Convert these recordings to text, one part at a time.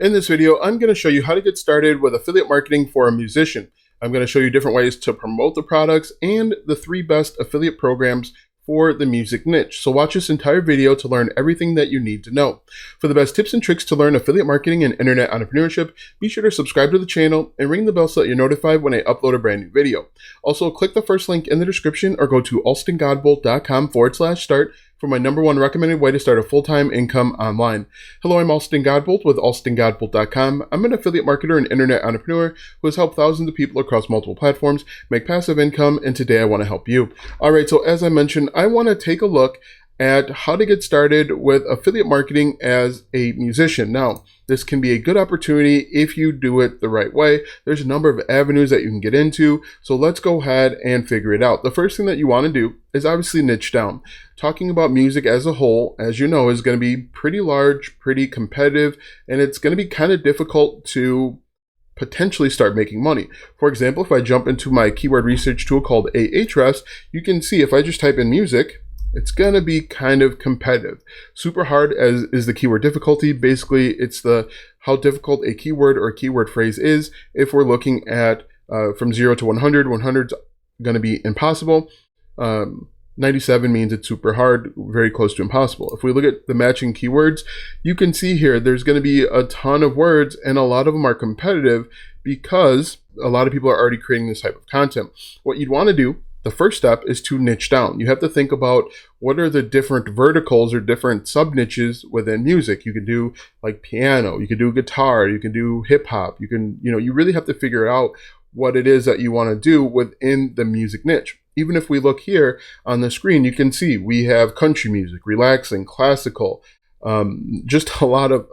In this video, I'm going to show you how to get started with affiliate marketing for a musician. I'm going to show you different ways to promote the products and the 3 best affiliate programs for the music niche. So watch this entire video to learn everything that you need to know. For the best tips and tricks to learn affiliate marketing and internet entrepreneurship, be sure to subscribe to the channel and ring the bell so that you're notified when I upload a brand new video. Also, click the first link in the description or go to alstongodbolt.com/start for my #1 recommended way to start a full-time income online. Hello, I'm Alston Godbolt with alstongodbolt.com. I'm an affiliate marketer and internet entrepreneur who has helped thousands of people across multiple platforms make passive income, and today I want to help you. All right, so as I mentioned, I want to take a look at how to get started with affiliate marketing as a musician. Now, this can be a good opportunity if you do it the right way. There's a number of avenues that you can get into, so let's go ahead and figure it out. The first thing that you want to do is obviously niche down. Talking about music as a whole, as you know, is going to be pretty large, pretty competitive, and it's going to be kind of difficult to potentially start making money. For example, if I jump into my keyword research tool called Ahrefs, you can see if I just type in music, it's going to be kind of competitive. Super hard as is the keyword difficulty. Basically, it's how difficult a keyword or a keyword phrase is. If we're looking at from 0 to 100, 100's going to be impossible. 97 means it's super hard, very close to impossible. If we look at the matching keywords, you can see here there's going to be a ton of words, and a lot of them are competitive because a lot of people are already creating this type of content. What you'd want to do, the first step, is to niche down. You have to think about what are the different verticals or different sub niches within music. You can do like piano, you can do guitar, you can do hip hop. You really have to figure out what it is that you want to do within the music niche. Even if we look here on the screen, you can see we have country music, relaxing, classical, just a lot of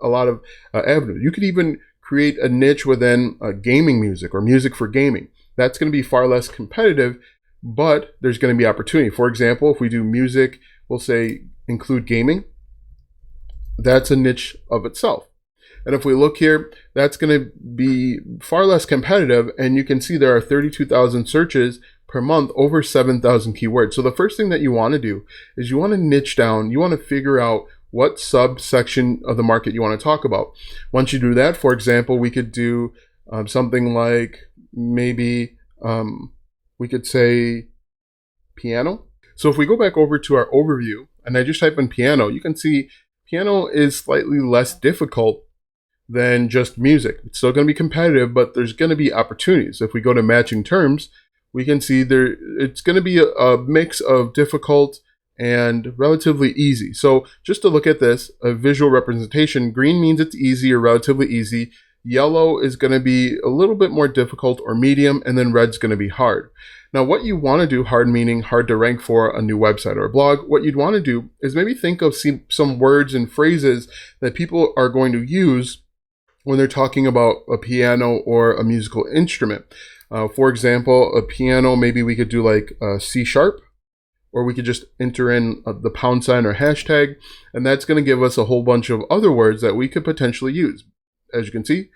avenues. You could even create a niche within gaming music or music for gaming. That's going to be far less competitive, but there's going to be opportunity. For example, if we do music, we'll say include gaming. That's a niche of itself. And if we look here, that's going to be far less competitive. And you can see there are 32,000 searches per month, over 7,000 keywords. So the first thing that you want to do is you want to niche down. You want to figure out what subsection of the market you want to talk about. Once you do that, for example, we could do something like maybe we could say piano. So if we go back over to our overview and I just type in piano, you can see piano is slightly less difficult than just music. It's still going to be competitive, but there's going to be opportunities. If we go to matching terms, we can see it's going to be a mix of difficult and relatively easy. So just to look at this, a visual representation, green means it's easy or relatively easy. Yellow is going to be a little bit more difficult or medium, and then red's going to be hard. Now, what you want to do, hard meaning hard to rank for a new website or a blog, what you'd want to do is maybe think of some words and phrases that people are going to use when they're talking about a piano or a musical instrument. For example, a piano, maybe we could do like C#, or we could just enter in the # or hashtag, and that's going to give us a whole bunch of other words that we could potentially use. As you can see,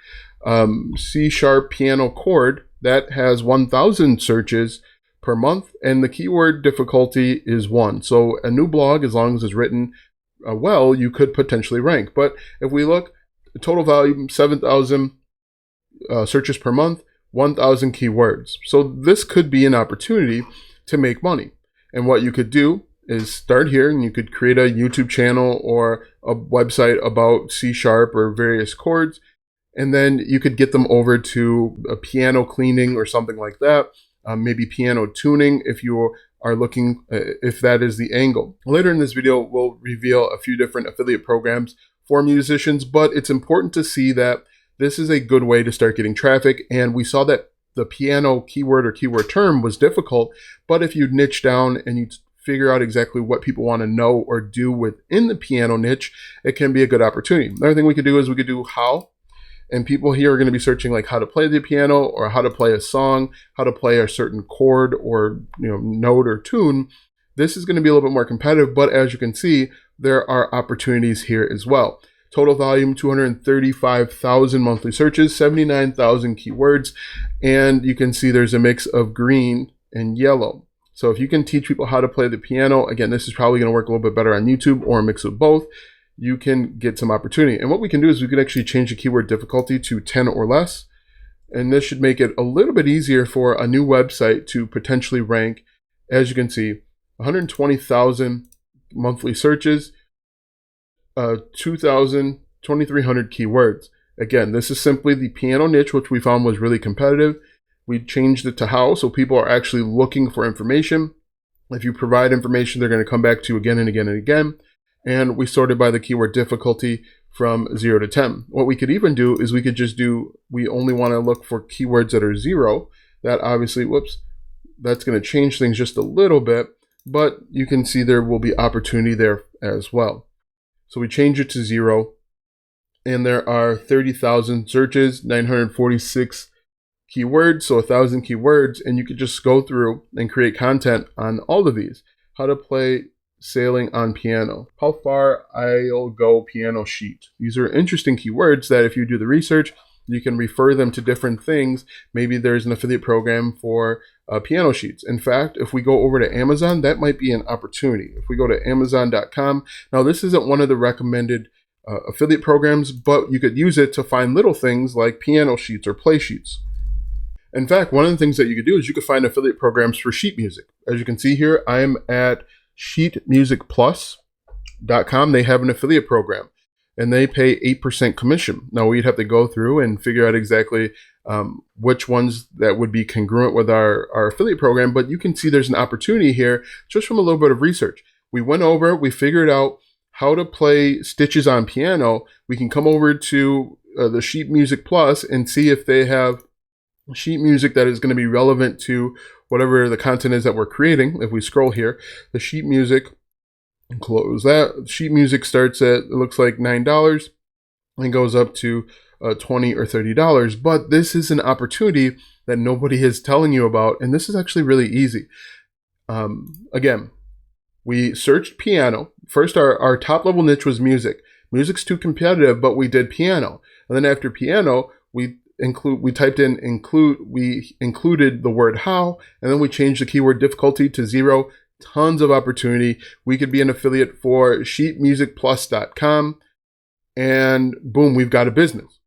C# piano chord, that has 1,000 searches per month, and the keyword difficulty is 1. So a new blog, as long as it's written well, you could potentially rank. But if we look, the total volume, 7,000 searches per month, 1,000 keywords. So this could be an opportunity to make money. And what you could do is start here, and you could create a YouTube channel or a website about C# or various chords, and then you could get them over to a piano cleaning or something like that, maybe piano tuning if you are looking, if that is the angle. Later in this video, we'll reveal a few different affiliate programs for musicians, but it's important to see that this is a good way to start getting traffic. And we saw that the piano keyword or keyword term was difficult, but if you niche down and you figure out exactly what people want to know or do within the piano niche, it can be a good opportunity. Another thing we could do is we could do how, and people here are going to be searching like how to play the piano or how to play a song, how to play a certain chord or note or tune. This is going to be a little bit more competitive, but as you can see, there are opportunities here as well. Total volume, 235,000 monthly searches, 79,000 keywords, and you can see there's a mix of green and yellow. So if you can teach people how to play the piano, again, this is probably going to work a little bit better on YouTube or a mix of both. you can get some opportunity. And what we can do is we can actually change the keyword difficulty to 10 or less. And this should make it a little bit easier for a new website to potentially rank. As you can see, 120,000 monthly searches, 2,300 keywords. Again, this is simply the piano niche, which we found was really competitive. We changed it to how, so people are actually looking for information. If you provide information, they're going to come back to you again and again and again. And we sorted by the keyword difficulty from 0 to 10. What we could even do is we could just do, we only want to look for keywords that are 0. That obviously, that's going to change things just a little bit, but you can see there will be opportunity there as well. So we change it to 0, and there are 30,000 searches, 946 keywords, so 1,000 keywords, and you could just go through and create content on all of these. How to play sailing on piano. How far I'll go piano sheet. These are interesting keywords that if you do the research, you can refer them to different things. Maybe there's an affiliate program for piano sheets. In fact, if we go over to Amazon, that might be an opportunity. If we go to Amazon.com, now this isn't one of the recommended affiliate programs, but you could use it to find little things like piano sheets or play sheets. In fact, one of the things that you could do is you could find affiliate programs for sheet music. As you can see here, I'm at sheetmusicplus.com. They have an affiliate program, and they pay 8% commission. Now, we'd have to go through and figure out exactly which ones that would be congruent with our affiliate program, but you can see there's an opportunity here just from a little bit of research. We went over, we figured out how to play stitches on piano. We can come over to the Sheet Music Plus and see if they have sheet music that is going to be relevant to whatever the content is that we're creating. If we scroll here, the sheet music, close that. Sheet music starts at, it looks like $9 and goes up to $20 or $30. But this is an opportunity that nobody is telling you about, and this is actually really easy. Again, we searched piano. First, our top level niche was music. Music's too competitive, but we did piano. And then after piano, we included the word how, and then we changed the keyword difficulty to 0. Tons of opportunity. We could be an affiliate for sheetmusicplus.com, and boom, we've got a business.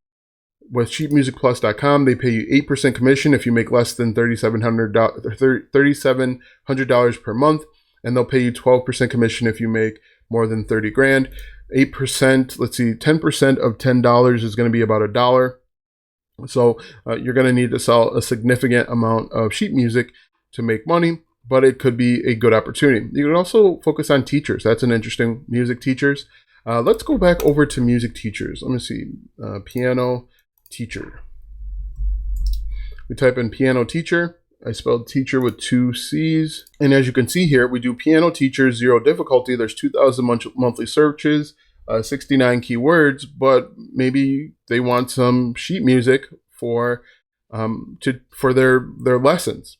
With sheetmusicplus.com, they pay you 8% commission if you make less than $3,700 per month, and they'll pay you 12% commission if you make more than 30 grand. 8%, let's see, 10% of $10 is going to be about $1. So you're going to need to sell a significant amount of sheet music to make money, but it could be a good opportunity. You can also focus on teachers. That's an interesting, music teachers. Let's go back over to music teachers. Let me see, piano teacher. We type in piano teacher. I spelled teacher with 2 C's. And as you can see here, we do piano teacher, 0 difficulty. There's 2,000 monthly searches. 69 keywords, but maybe they want some sheet music for their lessons.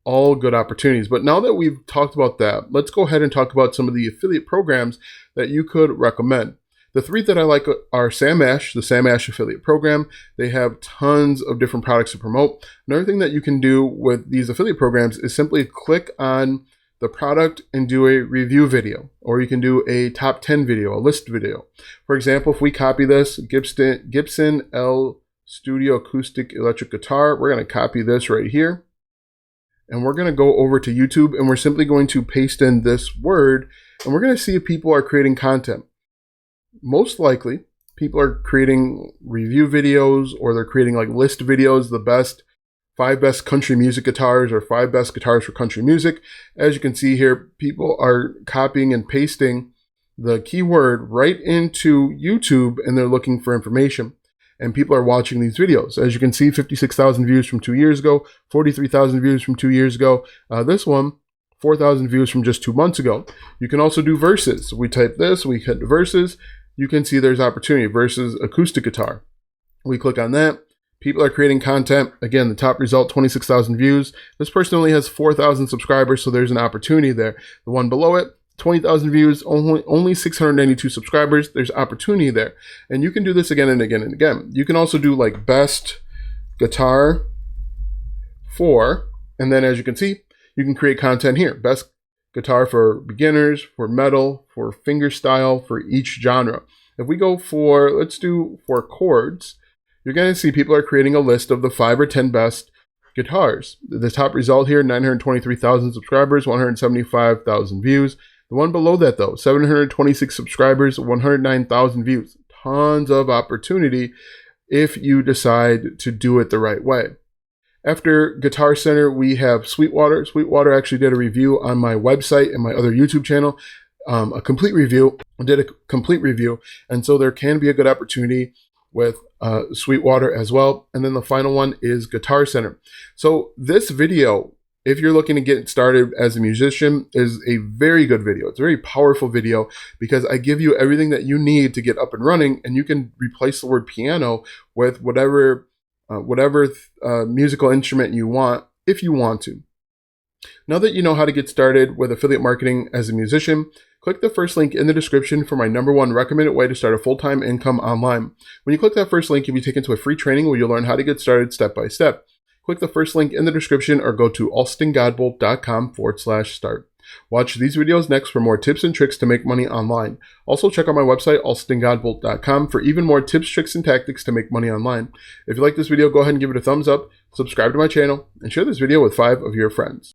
All good opportunities. But now that we've talked about that, let's go ahead and talk about some of the affiliate programs that you could recommend. The 3 that I like are Sam Ash, the Sam Ash affiliate program. They have tons of different products to promote. Another thing that you can do with these affiliate programs is simply click on the product and do a review video, or you can do a top 10 video, a list video. For example, if we copy this Gibson L Studio Acoustic Electric Guitar, we're going to copy this right here, and we're going to go over to YouTube, and we're simply going to paste in this word, and we're going to see if people are creating content. Most likely, people are creating review videos, or they're creating like list videos, the 5 best country music guitars, or 5 best guitars for country music. As you can see here, people are copying and pasting the keyword right into YouTube, and they're looking for information. And people are watching these videos. As you can see, 56,000 views from 2 years ago, 43,000 views from 2 years ago. This one, 4,000 views from just 2 months ago. You can also do verses. We type this, we hit verses. You can see there's opportunity. Versus acoustic guitar. We click on that. People are creating content. Again, the top result, 26,000 views. This person only has 4,000 subscribers, so there's an opportunity there. The one below it, 20,000 views, only 692 subscribers. There's opportunity there. And you can do this again and again and again. You can also do like best guitar for, and then as you can see, you can create content here. Best guitar for beginners, for metal, for fingerstyle, for each genre. If we go for, let's do for chords, you're going to see people are creating a list of the 5 or 10 best guitars. The top result here, 923,000 subscribers, 175,000 views. The one below that though, 726 subscribers, 109,000 views. Tons of opportunity if you decide to do it the right way. After Guitar Center, we have Sweetwater. Sweetwater actually did a review on my website and my other YouTube channel, a complete review. I did a complete review, and so there can be a good opportunity with Sweetwater as well. And then the final one is Guitar Center. So this video, if you're looking to get started as a musician, is a very good video. It's a very powerful video because I give you everything that you need to get up and running, and you can replace the word piano with whatever musical instrument you want if you want to. Now that you know how to get started with affiliate marketing as a musician, click the first link in the description for my #1 recommended way to start a full-time income online. When you click that first link, you'll be taken to a free training where you'll learn how to get started step by step. Click the first link in the description or go to alstongodbolt.com/start. Watch these videos next for more tips and tricks to make money online. Also check out my website, alstongodbolt.com, for even more tips, tricks, and tactics to make money online. If you like this video, go ahead and give it a thumbs up, subscribe to my channel, and share this video with 5 of your friends.